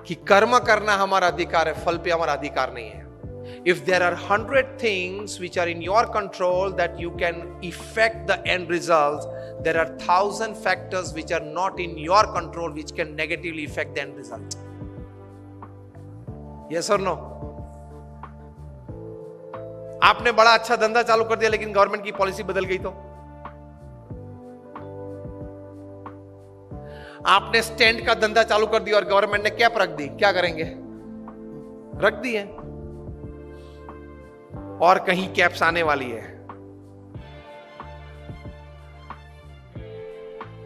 कि कर्म करना हमारा अधिकार है, फल पे हमारा अधिकार नहीं है। If there are 100 things which are in your control that you can affect the end results, there are 1,000 factors which are not in your control which can negatively affect the end result. Yes or no? आपने बड़ा अच्छा धंधा चालू कर दिया लेकिन government की policy बदल गई तो? आपने स्टैंड का धंधा चालू कर दिया और गवर्नमेंट ने कैप रख दी, क्या करेंगे? रख दी है और कहीं कैप्स आने वाली है।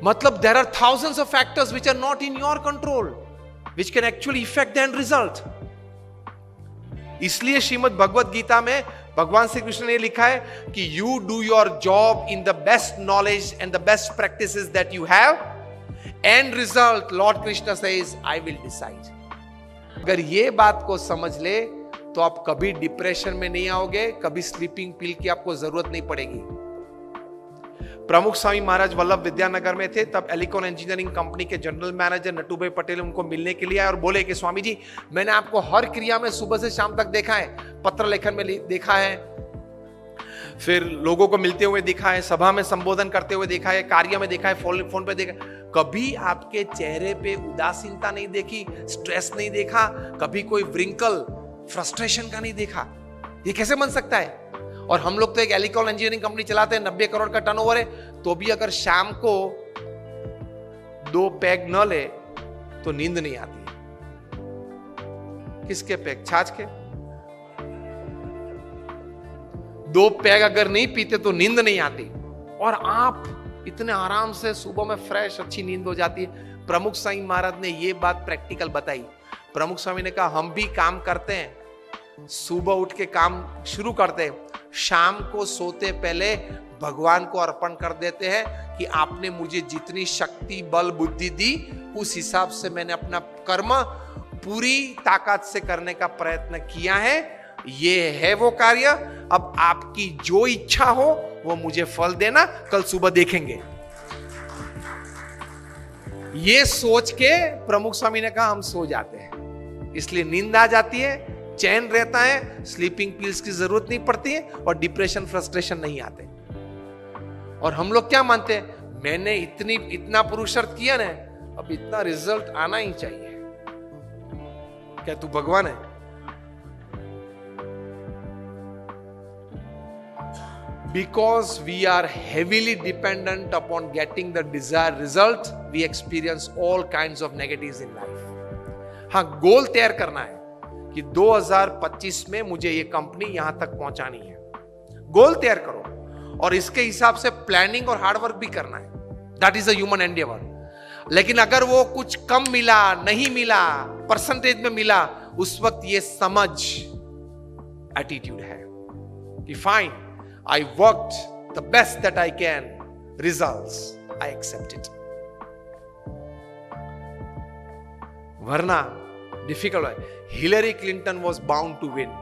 मतलब there are thousands of factors which are not in your control which can actually affect the end result. इसलिए श्रीमद् भगवद गीता में भगवान श्री कृष्ण ने लिखा है कि you do your job in the best knowledge and the best practices that you have. End result, Lord Krishna says, I will decide. अगर ये बात को समझ ले तो आप कभी डिप्रेशन में नहीं आओगे, कभी स्लीपिंग पिल की आपको जरूरत नहीं पड़ेगी। प्रमुख स्वामी महाराज वल्लभ विद्यानगर में थे, तब एलिकॉन इंजीनियरिंग कंपनी के जनरल मैनेजर नटूभाई पटेल उनको मिलने के लिए आए और बोले कि स्वामी जी, मैंने आपको हर क्रिया में सुबह से शाम तक देखा है, पत्र लेखन में देखा है, फिर लोगों को मिलते हुए देखा है, सभा में संबोधन करते हुए देखा है, कार्य में देखा है, फोन पे देखा, कभी आपके चेहरे पे उदासीनता नहीं देखी, स्ट्रेस नहीं देखा, कभी कोई व्रिंकल फ्रस्ट्रेशन का नहीं देखा। ये कैसे बन सकता है? और हम लोग तो एक एलिकॉन इंजीनियरिंग कंपनी चलाते हैं, 90 करोड़ का टर्नओवर है, तो भी अगर शाम को 2 पैग न ले तो नींद नहीं आती। किसके पैग? छाछ के। 2 पैग अगर नहीं पीते तो नींद नहीं आती, और आप इतने आराम से सुबह में फ्रेश अच्छी नींद हो जाती है। प्रमुख स्वामी महाराज ने ये बात प्रैक्टिकल बताई। प्रमुख स्वामी ने कहा, हम भी काम करते हैं, सुबह उठ के काम शुरू करते हैं, शाम को सोते पहले भगवान को अर्पण कर देते हैं कि आपने मुझे जितनी शक्ति बल बुद्धि दी उस हिसाब से मैंने अपना कर्म पूरी ताकत से करने का प्रयत्न किया है, ये है वो कार्य, अब आपकी जो इच्छा हो वो मुझे फल देना, कल सुबह देखेंगे। ये सोच के प्रमुख स्वामी ने कहा हम सो जाते हैं, इसलिए नींद आ जाती है, चैन रहता है, स्लीपिंग पिल्स की जरूरत नहीं पड़ती है और डिप्रेशन फ्रस्ट्रेशन नहीं आते। और हम लोग क्या मानते हैं, मैंने इतना पुरुषार्थ किया ना, अब इतना रिजल्ट आना ही चाहिए। क्या तू भगवान है? Because we are heavily dependent upon getting the desired result, we experience all kinds of negatives in life. हाँ, गोल तैयार करना है कि 2025 में मुझे ये कंपनी यहां तक पहुंचानी है। गोल तैयार करो और इसके हिसाब से प्लानिंग और हार्डवर्क भी करना है। That is a human Endeavour. लेकिन अगर वो कुछ कम मिला, नहीं मिला, परसेंटेज में मिला, उस वक्त ये समझ एटीट्यूड है कि fine, I worked the best that I can. Results, I accept it. वरना डिफिकल्ट है। Hillary Clinton was bound to win.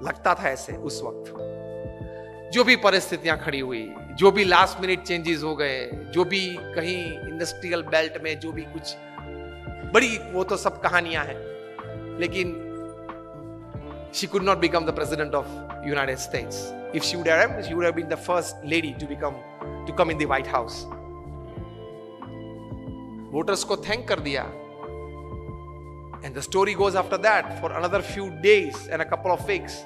लगता था ऐसे उस वक्त। जो भी परिस्थितियां खड़ी हुई, जो भी लास्ट मिनट चेंजेस हो गए, जो भी कहीं इंडस्ट्रियल बेल्ट में जो भी कुछ बड़ी, वो तो सब कहानियां हैं, लेकिन she could not become the president of United States. If she would have been the first lady to come in the White House. Voters को thank कर दिया. And the story goes after that for another few days and a couple of weeks.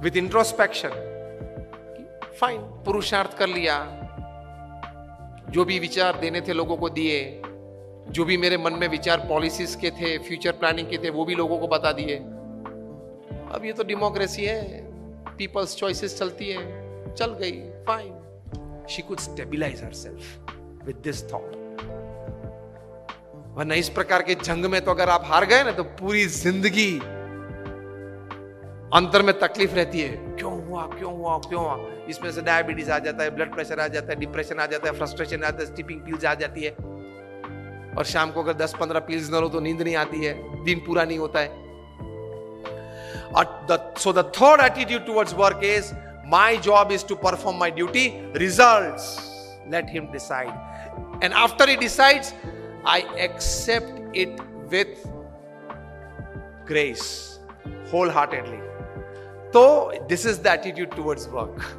With introspection. Fine, पुरुषार्थ कर लिया. जो भी विचार देने थे लोगों को दिए. जो भी मेरे मन में विचार पॉलिसीज के थे, फ्यूचर प्लानिंग के थे, वो भी लोगों को बता दिए। अब ये तो डेमोक्रेसी है, पीपल्स चॉइसेस चलती है, चल गई, fine. She could stabilise herself with this thought. वरना इस प्रकार के जंग में तो अगर आप हार गए ना, तो पूरी जिंदगी अंतर में तकलीफ रहती है, क्यों हुआ। इसमें से डायबिटीज आ जाता है, ब्लड प्रेशर आ जाता है, डिप्रेशन आ जाता है, फ्रस्ट्रेशन आ जाता है, स्लीपिंग पिल्स आ जाती है, और शाम को अगर 10-15 पिल्स न लो तो नींद नहीं आती है, दिन पूरा नहीं होता है। So the third attitude towards work is, my job is to perform my duty, results let him decide, and after he decides I accept it with grace, wholeheartedly. So, this is the attitude towards work.